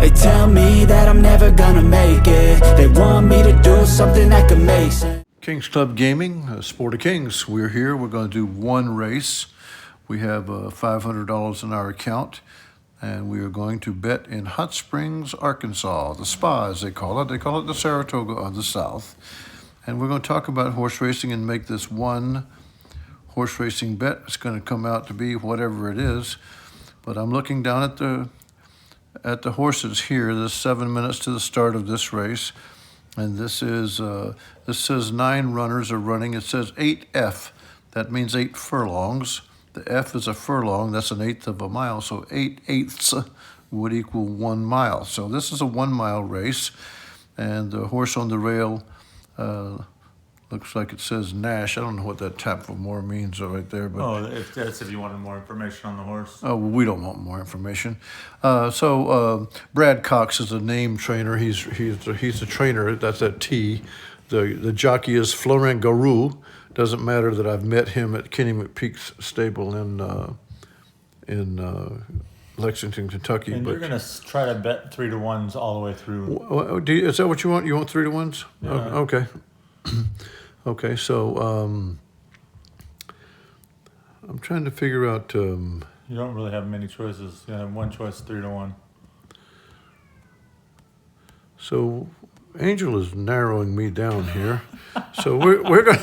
They tell me that I'm never gonna make it. They want me to do something that could make sense. Kings Club Gaming, Sport of Kings. We're here. We're going to do one race. We have $500 in our account, and we are going to bet in Hot Springs, Arkansas, the Spa, as they call it. They call it the Saratoga of the South. And we're going to talk about horse racing and make this one horse racing bet. It's going to come out to be whatever it is. But I'm looking down at the horses here. There's 7 minutes to the start of this race. And this says 9 runners are running. It says 8F. That means 8 furlongs. The F is a furlong. That's an eighth of a mile. So 8/8 would equal 1 mile. So this is a 1 mile race. And the horse on the rail looks like it says Nash. I don't know what that tap for more means right there. But if you wanted more information on the horse. Oh, well, we don't want more information. Brad Cox is a name trainer. He's the trainer. That's that T. The jockey is Florent Garou. Doesn't matter that I've met him at Kenny McPeak's stable in Lexington, Kentucky. And you're going to try to bet 3-to-1s all the way through. Is that what you want? You want 3-to-1s? Yeah. Okay. Okay, so I'm trying to figure out. You don't really have many choices. You have one choice, 3-to-1. So Angel is narrowing me down here. So we're going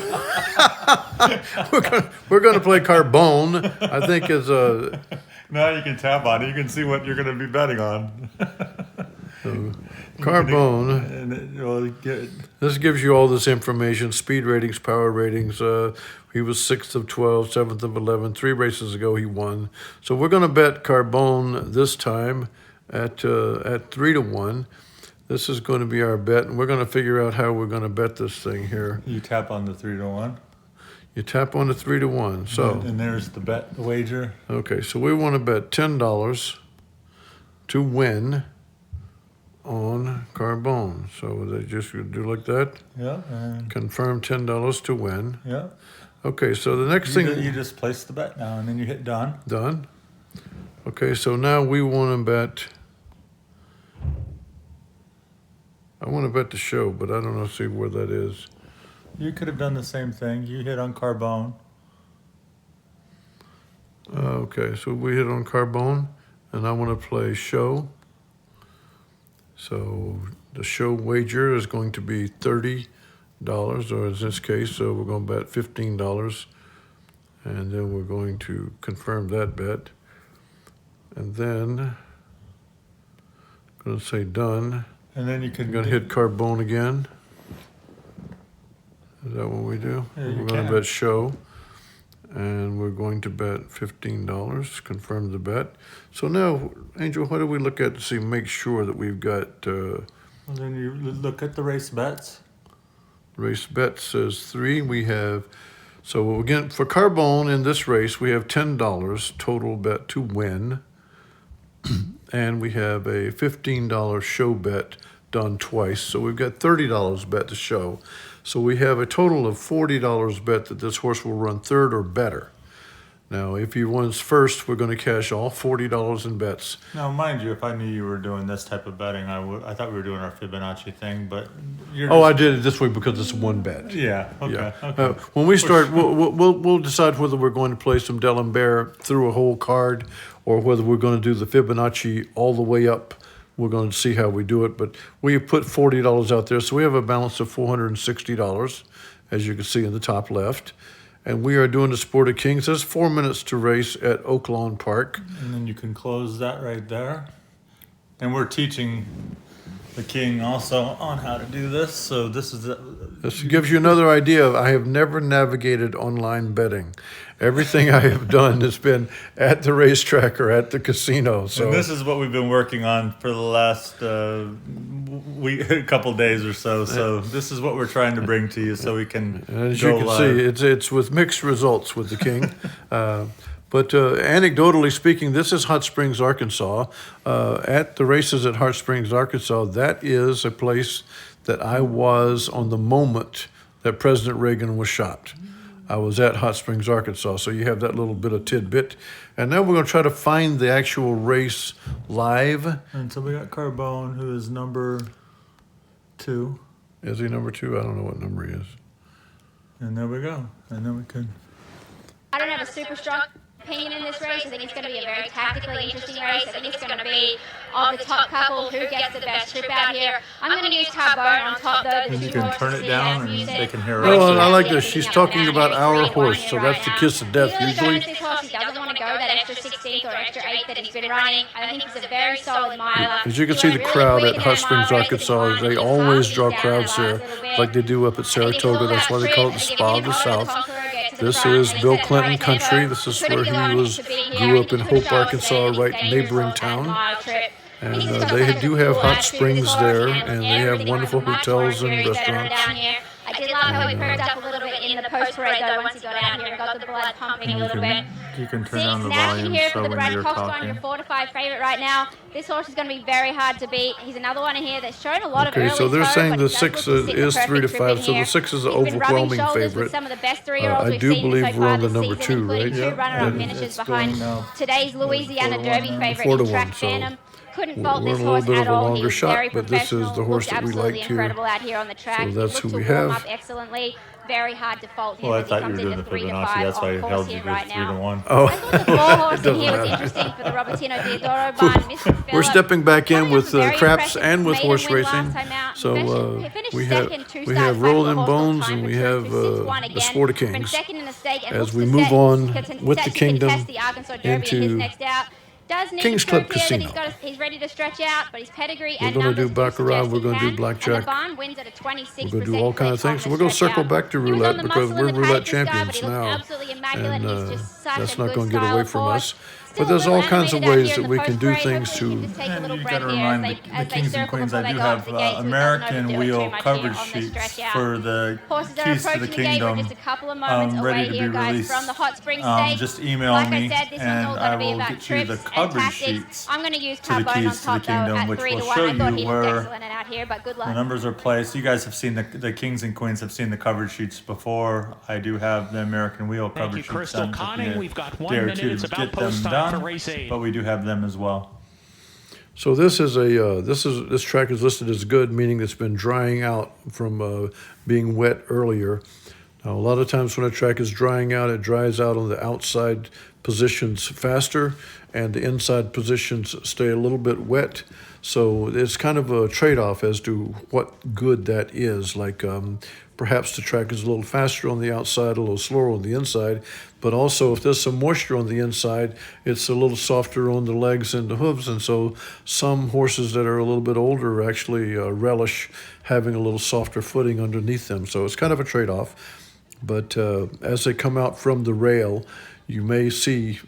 we're going to play Carbone. I think is a. Now you can tap on it. You can see what you're going to be betting on. Carbone. This gives you all this information: speed ratings, power ratings. He was 6th of 12, 7th of 11. 3 races ago, he won. So we're going to bet Carbone this time at 3-to-1. This is going to be our bet, and we're going to figure out how we're going to bet this thing here. You tap on the 3-to-1. You tap on the 3-to-1. So and there's the bet, the wager. Okay, so we want to bet $10 to win on Carbone. So they just do like that. Yeah. Confirm $10 to win. Yeah. Okay, so the next thing you just place the bet now, and then you hit done. Done. Okay, so now we want to bet. I want to bet the show, but I don't know. See where that is. You could have done the same thing. You hit on Carbone. Okay, so we hit on Carbone, and I want to play show. So the show wager is going to be $30, or in this case, so we're going to bet $15, and then we're going to confirm that bet. And then I'm going to say done. And then you can. You're going to hit Carbone again. Is that what we do? Yeah, we're going to bet show, and we're going to bet $15. Confirm the bet. So now, Angel, what do we look at to see, make sure that we've got? Well, then you look at the race bets. Race bet says 3. We have. So again, for Carbone in this race, we have $10 total bet to win. And we have a $15 show bet done twice. So we've got $30 bet to show. So we have a total of $40 bet that this horse will run third or better. Now, if he runs first, we're going to cash all $40 in bets. Now, mind you, if I knew you were doing this type of betting, I thought we were doing our Fibonacci thing, but I did it this way because it's one bet. Yeah. Okay. Yeah. Okay. When we start, we'll decide whether we're going to play some D'Alembert through a whole card, or whether we're going to do the Fibonacci all the way up. We're going to see how we do it, but we put $40 out there, so we have a balance of $460, as you can see in the top left. And we are doing the Sport of Kings. There's 4 minutes to race at Oaklawn Park. And then you can close that right there. And we're teaching the King also on how to do this. So this gives you another idea. I have never navigated online betting. Everything I have done has been at the racetrack or at the casino. So and this is what we've been working on for the last week, a couple days or so. So this is what we're trying to bring to you, so we can. As you can see, it's with mixed results with the King. But anecdotally speaking, this is Hot Springs, Arkansas. At the races at Hot Springs, Arkansas, that is a place that I was on the moment that President Reagan was shot. I was at Hot Springs, Arkansas. So you have that little bit of tidbit. And now we're going to try to find the actual race live. And so we got Carbone, who is number 2. Is he number 2? I don't know what number he is. And there we go. And then we can... I don't have a super strong opinion in this race. I think it's going to be a very tactically interesting race. I think it's going to be of the top couple who gets the best trip out here. I'm going to use Carbone on top though. And you can turn it down and they can hear Well, us. I like this. She's talking about our horse, so that's the kiss of death He really usually. goes this horse. He doesn't want to go that extra 16th or extra 8th that he's been running. I think he's a very solid miler. As you can see, the crowd at Hot Springs, Arkansas, they always draw crowds there like they do up at Saratoga. That's why they call it the Spa of the South. This is Bill Clinton country. This is where he grew up in Hope, Arkansas, right neighboring town. And they do have hot springs there, and they have wonderful hotels and restaurants. I did love how he perked up a little bit in the post-parade though once he got out here and got the blood pumping a little bit. You can turn See, on the snatching volume here so for the when Brad you're Cox one, talking. your 4 to 5 favorite right now. This horse is going to be very hard to beat. He's another one in here that's shown a lot of early Okay, so they're toe, saying but the he does 6 look to sit is the 3 to perfect 5, trip so in the here. 6 is the He's been rubbing overwhelming shoulders with favorite. some of the best 3-year-olds I we've do seen believe so we're far on the this number season, 2, right? including 2 Yep. runner-up And finishes it's behind going now. today's Louisiana 4-1 Derby now. favorite 4 to in Track 1, so Phantom. Couldn't we're fault a this little horse bit of at a all. He longer was shot, very but this is professional, the horse looked that we absolutely liked here. incredible out here on the track. So He that's looked who to we warm have. up excellently. Very hard to fault him Well, I as he thought you comes were doing into the 3 to Fibonacci. 5 That's why I on course held you here to right 3 to now. 1. Oh, I thought the 4 horse in doesn't here was matter. interesting for the Robertino Diodoro barn. Mr. We're Phillip, stepping back in coming with off a very craps impressive and with maiden horse win last racing. time out. He So finished we second, have 2 we starts have back with Rolling a horse called Bones Time and we Return, have who sits one the again, Sport of finished Kings. second in the stake and As looks we to move set- on to with the contest Kingdom the Arkansas Derby in his into next out. Does need Kings to prove Club here that Casino. he's ready to stretch out, but his pedigree We're and gonna do numbers baccarat, suggest we're he gonna do can, blackjack. And the barn wins at a 26% We're going to do all kinds of things. So we're going to circle back to roulette because we're roulette champions now. And that's not going to get away from us. But there's all kinds of ways that we can do things to... And you got to remind the kings and queens, I do have American wheel coverage sheets for the keys to the kingdom ready to be released. Just email me and I will get you the coverage sheets I'm going to use to the Carbone on keys to the top though kingdom, at which 3 will to 1. show I thought you he where looked excellent out here, but good luck. the numbers are placed. You guys have seen the kings and queens have seen the coverage sheets before. I do have the American wheel coverage sheets Crystal done. Conning. We've got 1 day or minute. two It's to about get them post time for done, race 8. but we do have them as well. So this is this track is listed as good, meaning it's been drying out from being wet earlier. Now, a lot of times when a track is drying out, it dries out on the outside positions faster, and the inside positions stay a little bit wet. So it's kind of a trade-off as to what good that is. Like perhaps the track is a little faster on the outside, a little slower on the inside, but also if there's some moisture on the inside, it's a little softer on the legs and the hooves. And so some horses that are a little bit older actually relish having a little softer footing underneath them. So it's kind of a trade-off. But as they come out from the rail, you may see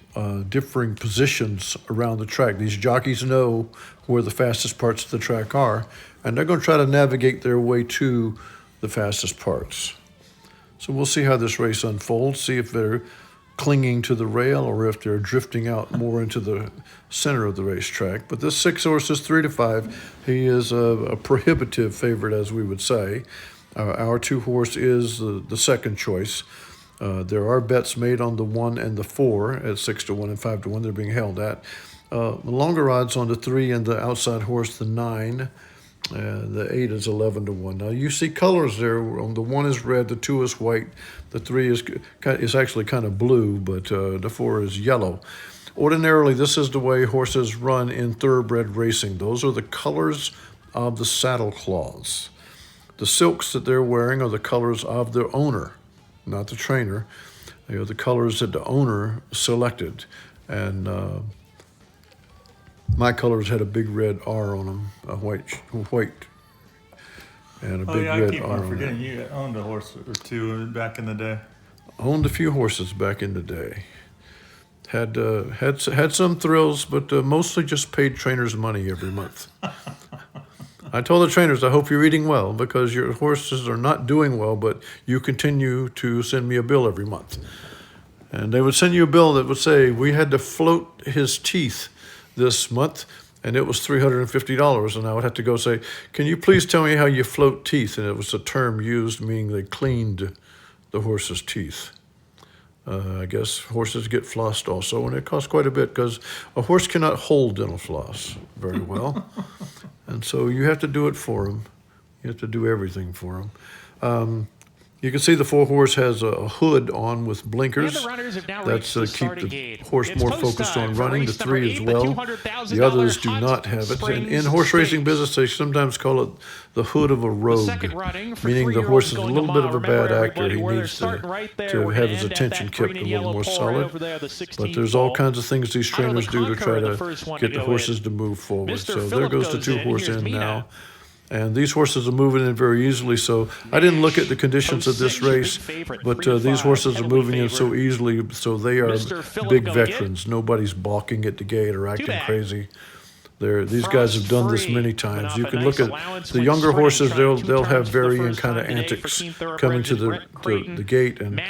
differing positions around the track. These jockeys know where the fastest parts of the track are, and they're going to try to navigate their way to the fastest parts. So we'll see how this race unfolds, see if they're clinging to the rail or if they're drifting out more into the center of the racetrack. But this 6 horse is 3 to 5. He is a prohibitive favorite, as we would say. Our 2 horse is the second choice. There are bets made on the 1 and the 4 at 6 to 1 and 5 to 1. They're being held at. The longer odds on the 3 and the outside horse, the 9. The 8 is 11 to 1. Now you see colors there. The 1 is red, the 2 is white, the 3 is actually kind of blue, but the 4 is yellow. Ordinarily, this is the way horses run in thoroughbred racing. Those are the colors of the saddle cloths. The silks that they're wearing are the colors of their owner, not the trainer. They are the colors that the owner selected. And my colors had a big red R on them, a white, and a big I red keep R on on forgetting them. you owned a horse or 2 back in the day. Owned a few horses back in the day. Had some thrills, but mostly just paid trainers money every month. I told the trainers, I hope you're eating well because your horses are not doing well, but you continue to send me a bill every month. And they would send you a bill that would say, we had to float his teeth this month, and it was $350. And I would have to go say, can you please tell me how you float teeth? And it was a term used meaning they cleaned the horse's teeth. I guess horses get flossed also, and it costs quite a bit because a horse cannot hold dental floss very well. And so you have to do it for them. You have to do everything for them. You can see the 4-horse has a hood on with blinkers. That's to keep the horse more focused on running. The 3 as well. The others do not have it. And in horse racing business, they sometimes call it the hood of a rogue, meaning the horse is a little bit of a bad actor. He needs to have his attention kept a little more solid. But there's all kinds of things these trainers do to try to get the horses to move forward. So there goes the 2-horse in now. And these horses are moving in very easily, so I didn't look at the conditions of this race, but these horses are moving in so easily, so they are big veterans. Nobody's balking at the gate or acting crazy. These guys have done this many times. You can look at the younger horses; they'll have varying kind of antics coming to the gate, and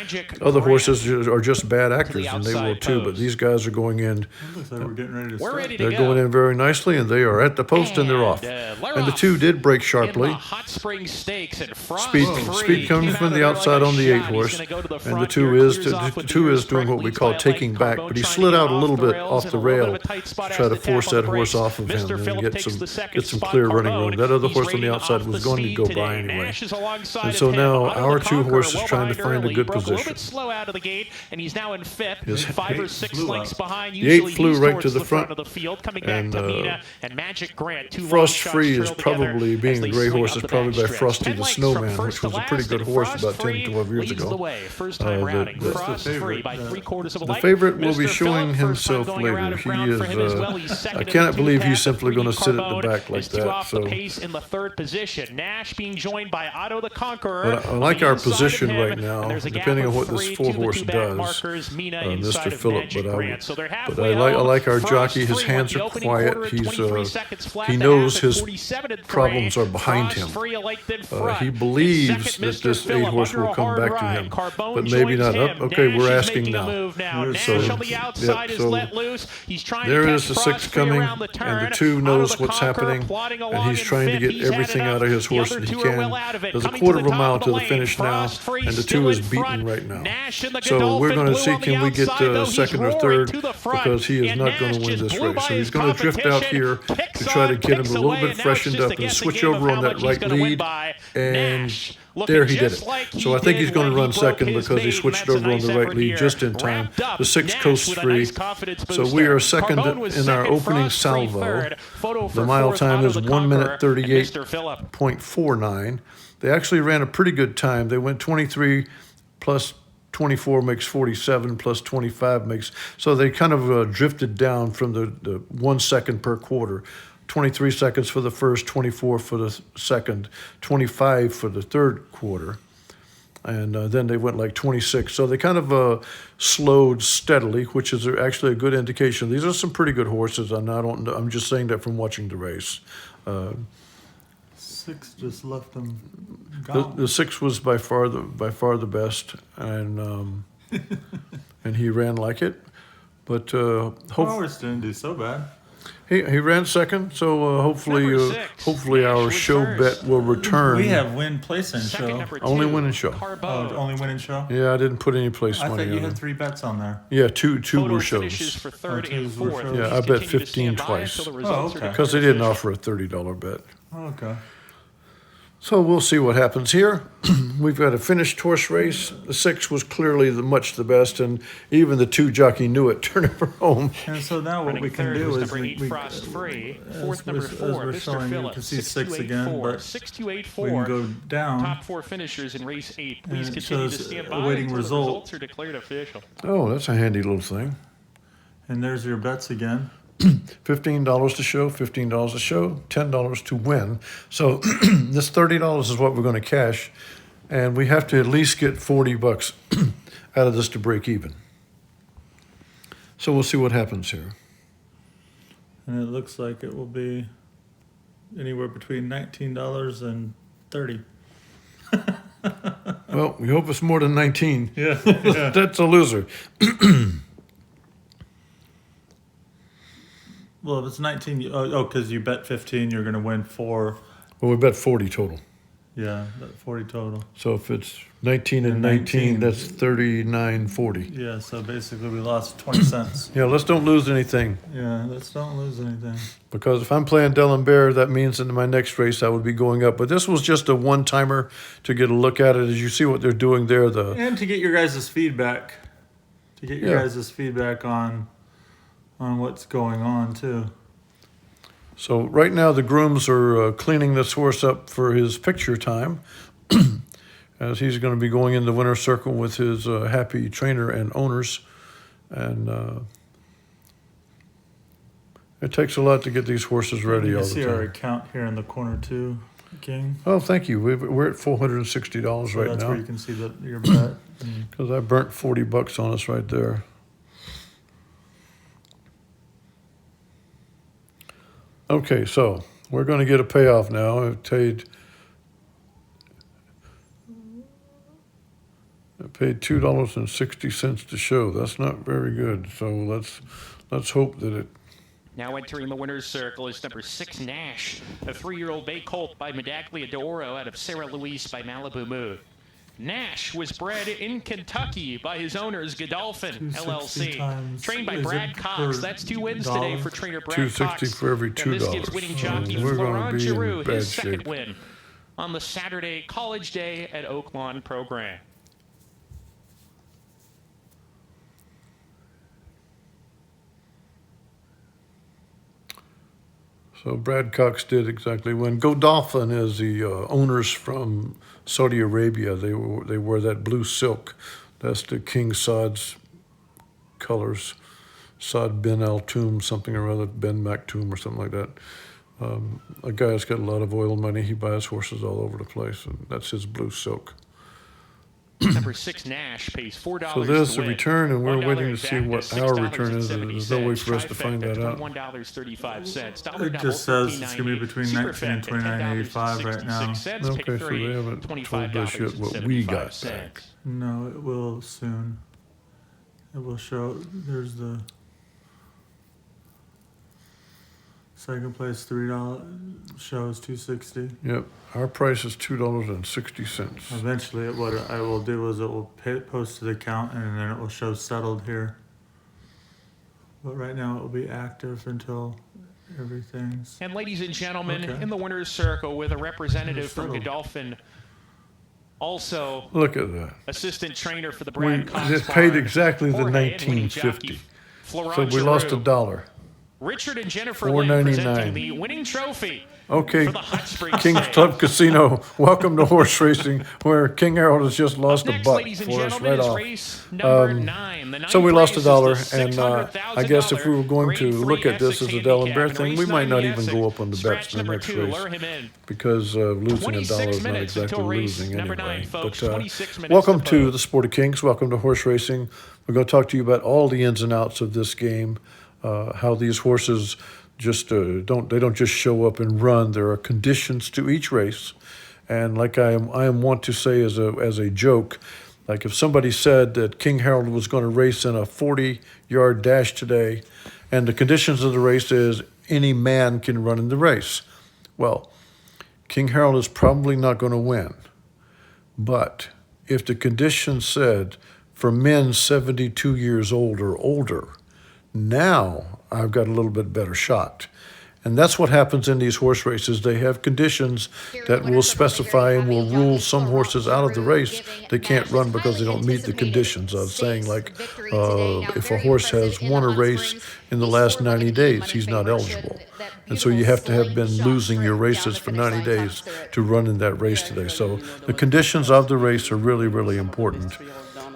other horses are just bad actors, and they will too. But these guys are going in. Looks like we're getting ready to start. They're going in very nicely, and they are at the post, and they're off. And the 2 did break sharply. Speed coming from the outside on the 8-horse, and the 2 is doing what we call taking back, but he slid out a little bit off the rail to try to force that horse off of him and get some clear running room. That other horse on the outside was going to go by anyway. And so now our 2 horses trying to find a good position. His 5 or 6 lengths behind. The 8 flew right to the front, and Frost Free is probably, being a gray horse, is probably by Frosty the Snowman, which was a pretty good horse about 10, 12 years ago. The favorite will be showing himself later. He is, I cannot believe he's simply going to sit at the back like that. So, but I like our position right now, depending on what this 4-horse does, Mr. Phillip. But I like our jockey. His hands are quiet. He knows his problems are behind him. He believes that this 8-horse will come back to him, but maybe not. Okay, we're asking now. So there is the 6 coming, and the 2 knows what's happening, and he's trying to get everything out of his horse that he can. There's a quarter of a mile to the finish now, and the 2 is beaten right now. So we're going to see, can we get second or third, because he is not going to win this race. So he's going to drift out here to try to get him a little bit freshened up and switch over on that right lead, and there he did it. So I think he's going to run second because he switched over on the right lead just in time. The 6 coasts free. So we are second in our opening salvo. The mile time is 1 minute 38.49. They actually ran a pretty good time. They went 23 plus 24 makes 47 plus 25 makes. So they kind of drifted down from the 1 second per quarter. 23 seconds for the first, 24 for the second, 25 for the third quarter. And then they went like 26. So they kind of slowed steadily, which is actually a good indication. These are some pretty good horses, and I'm just saying that from watching the race. 6 just left them gone. The 6 was by far the best, and and he ran like it. But Horse didn't do so bad. He ran second, so hopefully our show bet will return. We have win, place, and show. Only win and show. Only win and show? Yeah, I didn't put any place money on it. I thought you had 3 bets on there. Yeah, two were shows. Yeah, I bet 15 twice. Oh, okay. Because they didn't offer a $30 bet. Oh, okay. So we'll see what happens here. We've got a finished horse race. The 6 was clearly much the best, and even the 2 jockey knew it, turned her home. And so now what we can do is we Frost Free, fourth number 4, we're Mr. showing you Phillips, can see 6 again, but 6284. we can go down. Top 4 finishers in race 8. Please And it continue to shows stand by awaiting until the result. results are declared official. Oh, that's a handy little thing. And there's your bets again. $15 to show, $15 to show, $10 to win. So this $30 is what we're going to cash, and we have to at least get $40 out of this to break even. So we'll see what happens here. And it looks like it will be anywhere between $19 and $30. Well, we hope it's more than 19. Yeah. That's a loser. Well, if it's 19, because you bet 15, you're going to win 4. Well, we bet 40 total. Yeah, that 40 total. So if it's 19 and 19, that's 39.40. Yeah, so basically we lost 20 cents. Yeah, let's don't lose anything. Yeah, let's don't lose anything. Because if I'm playing D'Alembert, that means in my next race I would be going up. But this was just a one-timer to get a look at it. As you see what they're doing there. And to get your guys' feedback. To get your guys' feedback on what's going on, too. So right now the grooms are cleaning this horse up for his picture time, as he's going to be going in the winner's circle with his happy trainer and owners. And it takes a lot to get these horses ready all the time. You see our account here in the corner too, King? Oh, thank you. We're at $460 So right that's now. where you can see your bet. Because I burnt $40 on us right there. Okay, so we're going to get a payoff now. I paid $2.60 to show. That's not very good. So let's hope that it. Now entering the winner's circle is number 6, Nash, a 3-year-old bay colt by Medaglia d'Oro out of Sarah Louise by Malibu Moon. Nash was bred in Kentucky by his owners, Godolphin LLC. Trained by Brad Cox. That's 2 wins today for trainer Brad Cox. $2.60 for every $2. And this gives winning jockey We're going Florent to be Giroux in bad his second shape. win on the Saturday College Day at Oaklawn program. So Brad Cox did exactly win. Godolphin is the owners from Saudi Arabia. They wear that blue silk. That's the King Saad's colors. Saad bin Al Toum, something or other, Ben Maktoum or something like that. A guy that's got a lot of oil money. He buys horses all over the place, and that's his blue silk. Number 6, Nash, pays $4 So there's to the win. return, and we're $1 waiting to see what exact our is return is. There's no way for us to find that out. $21.35. It just says it's going to be between 19 and 29.85 right now. Okay, so they haven't told us yet what we got back. No, it will soon. It will show. There's the second place $3 shows $2.60. Yep, our price is $2.60. Eventually, what I will do is it will post to the account and then it will show settled here. But right now it will be active until everything's. And ladies and gentlemen, Okay. in the winner's circle with a representative from Godolphin, also Look at that. assistant trainer for the Brad Cox It paid barn, exactly the Jorge, and winning $19.50. jockey Florent So we lost Giroux. $1. Richard and Jennifer Lynn presenting $4.99. the winning trophy Okay, for the Hot Springs King's Stakes. Club Casino, welcome to horse racing, where King Harold has just lost Next, a buck ladies and for us gentlemen, right is off. race number 9. The So we ninth lost race is $1, the and I guess if we were going to Grade look 3 at this as a Essex D'Alembert handicap. thing, In we race might not 9 even Essex, go up on the bets stretch in the number next 2, race, lure him in. because losing $1 is 26 not minutes exactly until race losing number anyway. 9, folks. But 26 minutes welcome to to vote. the Sport of Kings. Welcome to horse racing. We're going to talk to you about all the ins and outs of this game, how these horses just don't just show up and run. There are conditions to each race, and like I am wont to say as a joke, like if somebody said that King Harold was going to race in a 40-yard dash today, and the conditions of the race is any man can run in the race, well, King Harold is probably not going to win. But if the conditions said for men 72 years old or older, now I've got a little bit better shot. And that's what happens in these horse races. They have conditions that will specify and will rule some horses out of the race. They can't run because they don't meet the conditions of saying, like, if a horse has won a race in the last 90 days, he's not eligible. And so you have to have been losing your races for 90 days to run in that race today. So the conditions of the race are really, really important.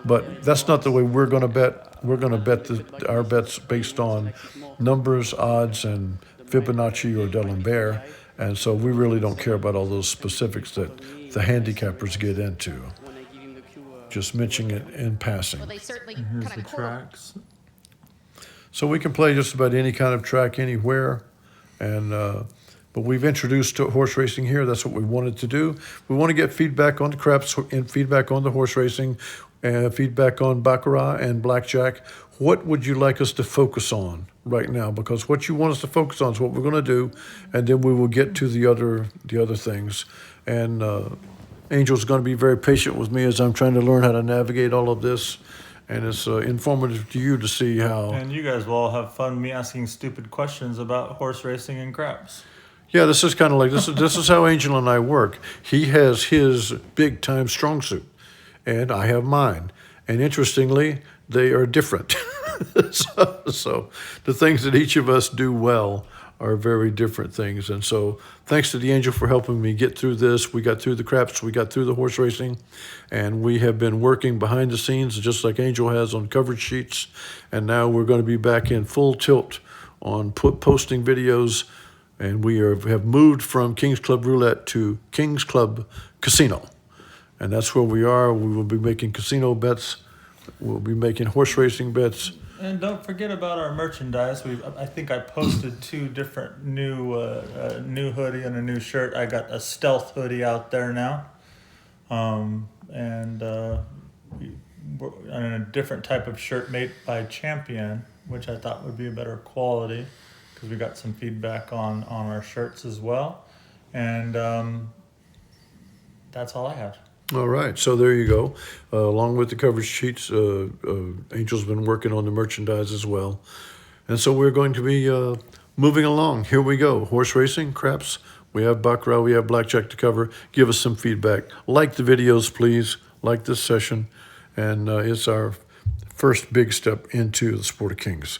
But that's not the way we're going to bet. We're going to bet our bets based on numbers, odds, and Fibonacci or D'Alembert. And so we really don't care about all those specifics that the handicappers get into. Just mentioning it in passing. Here's the tracks. So we can play just about any kind of track anywhere. And but we've introduced horse racing here. That's what we wanted to do. We want to get feedback on the craps and feedback on the horse racing. feedback on baccarat and blackjack. What would you like us to focus on right now? Because what you want us to focus on is what we're going to do, and then we will get to the other things. And Angel's going to be very patient with me as I'm trying to learn how to navigate all of this. And it's informative to you to see how. And you guys will all have fun me asking stupid questions about horse racing and craps. Yeah, this is kind of like, this is how Angel and I work. He has his big-time strong suit, and I have mine. And interestingly, they are different. So the things that each of us do well are very different things. And so thanks to the Angel for helping me get through this. We got through the craps, we got through the horse racing, and we have been working behind the scenes just like Angel has on coverage sheets. And now we're going to be back in full tilt on posting videos. And we have moved from King's Club Roulette to King's Club Casino. And that's where we are. We will be making casino bets. We'll be making horse racing bets. And don't forget about our merchandise. I think I posted 2 different new hoodie and a new shirt. I got a stealth hoodie out there now, and a different type of shirt made by Champion, which I thought would be a better quality because we got some feedback on our shirts as well. And that's all I have. All right, so there you go. Along with the coverage sheets, Angel's been working on the merchandise as well. And so we're going to be moving along. Here we go. Horse racing, craps. We have baccarat, we have blackjack to cover. Give us some feedback. Like the videos, please. Like this session. And it's our first big step into the Sport of Kings.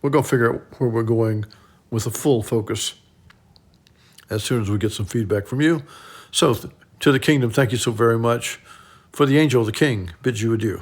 We're going to figure out where we're going with a full focus as soon as we get some feedback from you. So to the kingdom, thank you so very much. For the Angel, the King bids you adieu.